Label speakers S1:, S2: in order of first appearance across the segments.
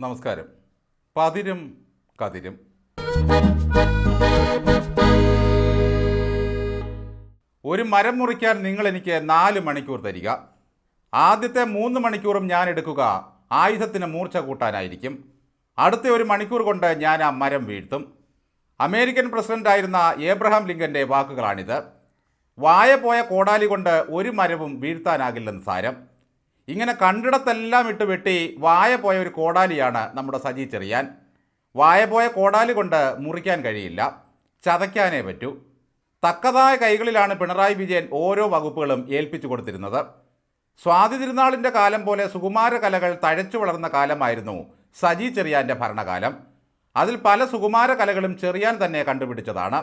S1: നമസ്കാരം. പതിരും കതിരും. ഒരു മരം മുറിക്കാൻ നിങ്ങൾ എനിക്ക് 4 മണിക്കൂർ തരിക. ആദ്യത്തെ 3 മണിക്കൂറും ഞാൻ എടുക്കുക ആയുധത്തിന് മൂർച്ച കൂട്ടാനായിരിക്കും. അടുത്ത 1 മണിക്കൂർ കൊണ്ട് ഞാൻ ആ മരം വീഴ്ത്തും. അമേരിക്കൻ പ്രസിഡന്റായിരുന്ന ഏബ്രഹാം ലിങ്കൻ്റെ വാക്കുകളാണിത്. വായ പോയ കോടാലി കൊണ്ട് ഒരു മരവും വീഴ്ത്താനാകില്ലെന്ന് സാരം. ഇങ്ങനെ കണ്ടിടത്തെല്ലാം ഇട്ട് വെട്ടി വായ പോയ ഒരു കോടാലിയാണ് നമ്മുടെ സജി ചെറിയാൻ. വായ പോയ കോടാലി കൊണ്ട് മുറിക്കാൻ കഴിയില്ല, ചതയ്ക്കാനേ പറ്റൂ. തക്കതായ കൈകളിലാണ് പിണറായി വിജയൻ ഓരോ വകുപ്പുകളും ഏൽപ്പിച്ചു കൊടുത്തിരുന്നത്. സ്വാതി തിരുനാളിൻ്റെ കാലം പോലെ സുകുമാര കലകൾ തഴച്ചു വളർന്ന കാലമായിരുന്നു സജി ചെറിയാൻ്റെ ഭരണകാലം. അതിൽ പല സുകുമാര കലകളും ചെറിയാൻ തന്നെ കണ്ടുപിടിച്ചതാണ്.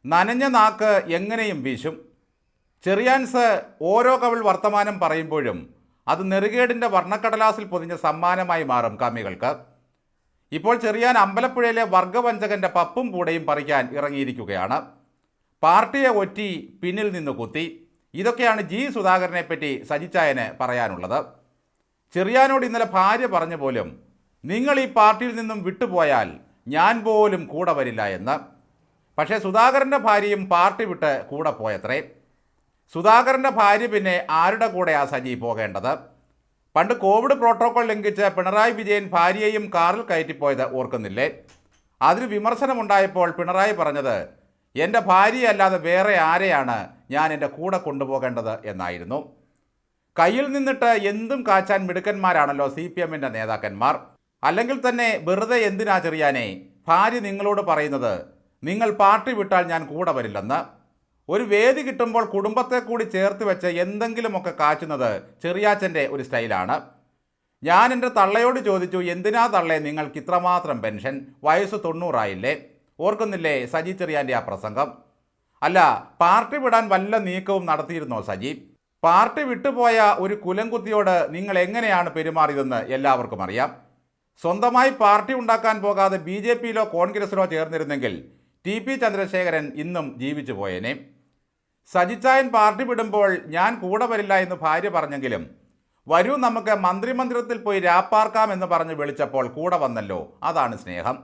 S1: നനഞ്ഞ നാക്ക് എങ്ങനെയും വീശും. ചെറിയാൻസ് ഓരോ കവിൾ വർത്തമാനം പറയുമ്പോഴും അത് നെറുകേടിൻ്റെ വർണ്ണക്കടലാസിൽ പൊതിഞ്ഞ സമ്മാനമായി മാറും കമ്മികൾക്ക്. ഇപ്പോൾ ചെറിയാൻ അമ്പലപ്പുഴയിലെ വർഗവഞ്ചകൻ്റെ പപ്പും പൂടയും പറിക്കാൻ ഇറങ്ങിയിരിക്കുകയാണ്. പാർട്ടിയെ ഒറ്റി പിന്നിൽ നിന്ന് കുത്തി. ഇതൊക്കെയാണ് ജി സുധാകരനെ പറ്റി സജിച്ചായന് പറയാനുള്ളത്. ചെറിയാനോട് ഇന്നലെ ഭാര്യ പറഞ്ഞ പോലും നിങ്ങൾ ഈ പാർട്ടിയിൽ നിന്നും വിട്ടുപോയാൽ ഞാൻ പോലും കൂടെ വരില്ല എന്ന്. പക്ഷേ സുധാകരൻ്റെ ഭാര്യയും പാർട്ടി വിട്ട് കൂടെ പോയത്രേ. സുധാകരൻ്റെ ഭാര്യ പിന്നെ ആരുടെ കൂടെയാ സജി പോകേണ്ടത്? പണ്ട് കോവിഡ് പ്രോട്ടോകോൾ ലംഘിച്ച് പിണറായി വിജയൻ ഭാര്യയെയും കാറിൽ കയറ്റിപ്പോയത് ഓർക്കുന്നില്ലേ? അതിന് വിമർശനമുണ്ടായപ്പോൾ പിണറായി പറഞ്ഞത് എൻ്റെ ഭാര്യയല്ലാതെ വേറെ ആരെയാണ് ഞാൻ എൻ്റെ കൂടെ കൊണ്ടുപോകേണ്ടത് എന്നായിരുന്നു. കയ്യിൽ നിന്നിട്ട് എന്തും കാച്ചാൻ മിടുക്കന്മാരാണല്ലോ CPM-ൻ്റെ നേതാക്കന്മാർ. അല്ലെങ്കിൽ തന്നെ വെറുതെ എന്തിനാ ചെറിയാനെ ഭാര്യ നിങ്ങളോട് പറയുന്നത് നിങ്ങൾ പാർട്ടി വിട്ടാൽ ഞാൻ കൂടെ വരില്ലെന്ന്? ഒരു വേദി കിട്ടുമ്പോൾ കുടുംബത്തെ കൂടി ചേർത്ത് വെച്ച് എന്തെങ്കിലുമൊക്കെ കാച്ചുന്നത് ചെറിയാച്ചൻ്റെ ഒരു സ്റ്റൈലാണ്. ഞാൻ എൻ്റെ തള്ളയോട് ചോദിച്ചു, എന്തിനാ തള്ളേ നിങ്ങൾക്ക് ഇത്രമാത്രം പെൻഷൻ? വയസ്സ് 90 ഓർക്കുന്നില്ലേ സജി ചെറിയാൻ്റെ ആ പ്രസംഗം? അല്ല, പാർട്ടി വിടാൻ വല്ല നീക്കവും നടത്തിയിരുന്നോ സജി? പാർട്ടി വിട്ടുപോയ ഒരു കുലംകുത്തിയോട് നിങ്ങൾ എങ്ങനെയാണ് പെരുമാറിയതെന്ന് എല്ലാവർക്കും അറിയാം. സ്വന്തമായി പാർട്ടി ഉണ്ടാക്കാൻ പോകാതെ BJP-യിലോ കോൺഗ്രസിലോ ചേർന്നിരുന്നെങ്കിൽ TP ചന്ദ്രശേഖരൻ ഇന്നും ജീവിച്ചു പോയേനെ. സജിച്ചായൻ പാർട്ടി വിടുമ്പോൾ ഞാൻ കൂടെ വരില്ല എന്ന് ഭാര്യ പറഞ്ഞെങ്കിലും വരൂ നമുക്ക് മന്ത്രിമന്ദിരത്തിൽ പോയി രാപ്പാർക്കാം എന്ന് പറഞ്ഞ് വിളിച്ചപ്പോൾ കൂടെ വന്നല്ലോ. അതാണ് സ്നേഹം.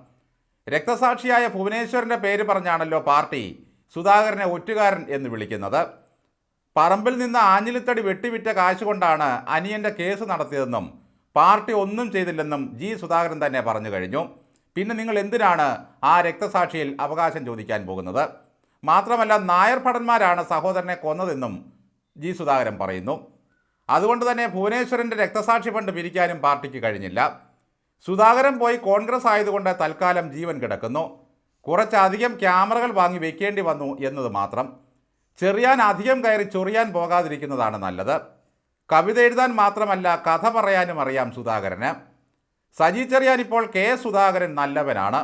S1: രക്തസാക്ഷിയായ ഭുവനേശ്വരൻ്റെ പേര് പറഞ്ഞാണല്ലോ പാർട്ടി സുധാകരനെ ഒറ്റുകാരൻ എന്ന് വിളിക്കുന്നത്. പറമ്പിൽ നിന്ന് ആഞ്ഞിലിത്തടി വെട്ടിവിറ്റ കാശുകൊണ്ടാണ് അനിയൻ്റെ കേസ് നടത്തിയതെന്നും പാർട്ടി ഒന്നും ചെയ്തില്ലെന്നും ജി സുധാകരൻ തന്നെ പറഞ്ഞു കഴിഞ്ഞു. പിന്നെ നിങ്ങൾ എന്തിനാണ് ആ രക്തസാക്ഷിയിൽ അവകാശം ചോദിക്കാൻ പോകുന്നത്? മാത്രമല്ല നായർ ഭടന്മാരാണ് സഹോദരനെ കൊന്നതെന്നും ജി സുധാകരൻ പറയുന്നു. അതുകൊണ്ട് തന്നെ ഭുവനേശ്വരൻ്റെ രക്തസാക്ഷി ഫണ്ട് പിരിക്കാനും പാർട്ടിക്ക് കഴിഞ്ഞില്ല. സുധാകരൻ പോയി കോൺഗ്രസ് ആയതുകൊണ്ട് തൽക്കാലം ജീവൻ കിടക്കുന്നു. കുറച്ചധികം ക്യാമറകൾ വാങ്ങി വെക്കേണ്ടി വന്നു എന്നത് മാത്രം. ചെറിയാൻ അധികം കയറി ചൊറിയാൻ പോകാതിരിക്കുന്നതാണ് നല്ലത്. കവിത എഴുതാൻ മാത്രമല്ല കഥ പറയാനും അറിയാം സുധാകരന്. സജി ചെറിയാൻ ഇപ്പോൾ K സുധാകരൻ നല്ലവനാണ്.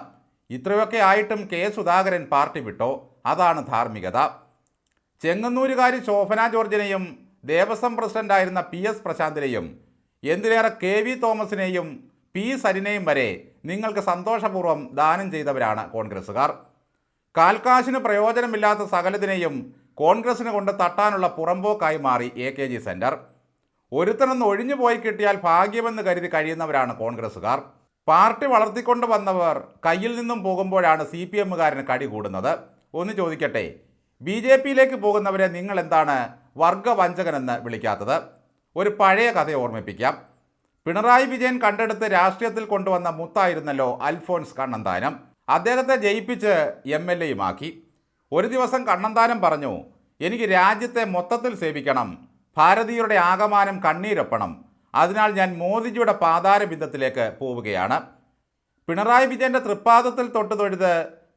S1: ഇത്രയൊക്കെ ആയിട്ടും K സുധാകരൻ പാർട്ടി വിട്ടോ? അതാണ് ധാർമ്മികത. ചെങ്ങന്നൂരുകാരി ശോഭന ജോർജിനെയും ദേവസ്വം പ്രസിഡന്റായിരുന്ന PS പ്രശാന്തിനെയും എന്തിനേറെ KV തോമസിനെയും P സരിനെയും വരെ നിങ്ങൾക്ക് സന്തോഷപൂർവ്വം ദാനം ചെയ്തവരാണ് കോൺഗ്രസ്സുകാർ. കാൽക്കാശിന് പ്രയോജനമില്ലാത്ത സകലതിനെയും കോൺഗ്രസിന് കൊണ്ട് തട്ടാനുള്ള പുറമ്പോക്കായി മാറി AKG സെൻറ്റർ. ഒരുത്തനൊന്ന് ഒഴിഞ്ഞു പോയി കിട്ടിയാൽ ഭാഗ്യമെന്ന് കരുതി കഴിയുന്നവരാണ് കോൺഗ്രസ്സുകാർ. പാർട്ടി വളർത്തിക്കൊണ്ട് വന്നവർ കയ്യിൽ നിന്നും പോകുമ്പോഴാണ് CPM-കാരന് കടി കൂടുന്നത്. ഒന്ന് ചോദിക്കട്ടെ, BJP-യിലേക്ക് പോകുന്നവരെ നിങ്ങൾ എന്താണ് വർഗവഞ്ചകനെന്ന് വിളിക്കാത്തത്? ഒരു പഴയ കഥ ഓർമ്മിപ്പിക്കാം. പിണറായി വിജയൻ കണ്ടെടുത്ത് രാഷ്ട്രീയത്തിൽ കൊണ്ടുവന്ന മുത്തായിരുന്നല്ലോ അൽഫോൺസ് കണ്ണന്താനം. അദ്ദേഹത്തെ ജയിപ്പിച്ച് MLA-യുമാക്കി. ഒരു ദിവസം കണ്ണന്താനം പറഞ്ഞു, എനിക്ക് രാജ്യത്തെ മൊത്തത്തിൽ സേവിക്കണം, ഭാരതീയരുടെ ആകമാനം കണ്ണീരൊപ്പണം, അതിനാൽ ഞാൻ മോദിജിയുടെ പാതാരബിന്ദത്തിലേക്ക് പോവുകയാണ്. പിണറായി വിജയൻ്റെ തൃപ്പാദത്തിൽ തൊട്ട് തൊഴുത്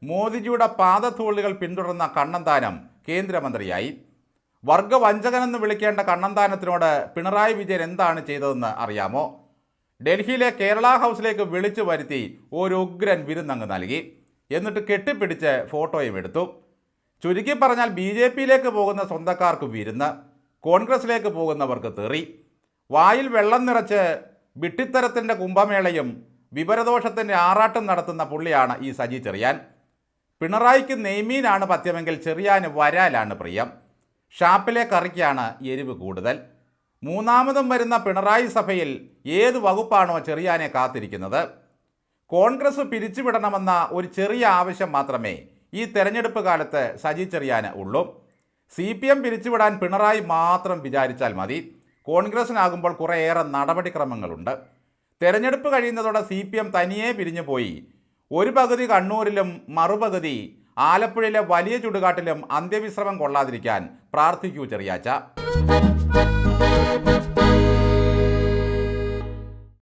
S1: മോദിജിയുടെ പാദധൂളികൾ പിന്തുടർന്ന കണ്ണന്താനം കേന്ദ്രമന്ത്രിയായി. വർഗവഞ്ചകനെന്ന് വിളിക്കേണ്ട കണ്ണന്താനത്തിനോട് പിണറായി വിജയൻ എന്താണ് ചെയ്തതെന്ന് അറിയാമോ? ഡൽഹിയിലെ കേരള ഹൗസിലേക്ക് വിളിച്ചു വരുത്തി ഒരു ഉഗ്രൻ വിരുന്നങ്ങ് നൽകി. എന്നിട്ട് കെട്ടിപ്പിടിച്ച് ഫോട്ടോയും എടുത്തു. ചുരുക്കി പറഞ്ഞാൽ BJP-യിലേക്ക് പോകുന്ന സ്വന്തക്കാർക്ക് വിരുന്ന്, കോൺഗ്രസിലേക്ക് പോകുന്നവർക്ക് തെറി. വായിൽ വെള്ളം നിറച്ച് വിട്ടിത്തരത്തിൻ്റെ കുംഭമേളയും വിപരദോഷത്തിൻ്റെ ആറാട്ടും നടത്തുന്ന പുള്ളിയാണ് ഈ സജി ചെറിയാൻ. പിണറായിക്ക് നെയ്മീനാണ് പഥ്യമെങ്കിൽ ചെറിയാന് വരാലാണ് പ്രിയം. ഷാപ്പിലെ കറിക്കാണ് എരിവ് കൂടുതൽ. മൂന്നാമതും വരുന്ന പിണറായി സഭയിൽ ഏത് വകുപ്പാണോ ചെറിയാനെ കാത്തിരിക്കുന്നത്? കോൺഗ്രസ് പിരിച്ചുവിടണമെന്ന ഒരു ചെറിയ ആവശ്യം മാത്രമേ ഈ തെരഞ്ഞെടുപ്പ് കാലത്ത് സജി ചെറിയാന് ഉള്ളൂ. CPM പിരിച്ചുവിടാൻ പിണറായി മാത്രം വിചാരിച്ചാൽ മതി. കോൺഗ്രസിനാകുമ്പോൾ കുറേയേറെ നടപടിക്രമങ്ങളുണ്ട്. തെരഞ്ഞെടുപ്പ് കഴിയുന്നതോടെ CPM തനിയെ പിരിഞ്ഞു പോയി ഒരു പകുതി കണ്ണൂരിലും മറുപകുതി ആലപ്പുഴയിലെ വലിയ ചുടുകാട്ടിലും അന്ത്യവിശ്രമം കൊള്ളാതിരിക്കാൻ പ്രാർത്ഥിക്കൂ ചെറിയാച്ച.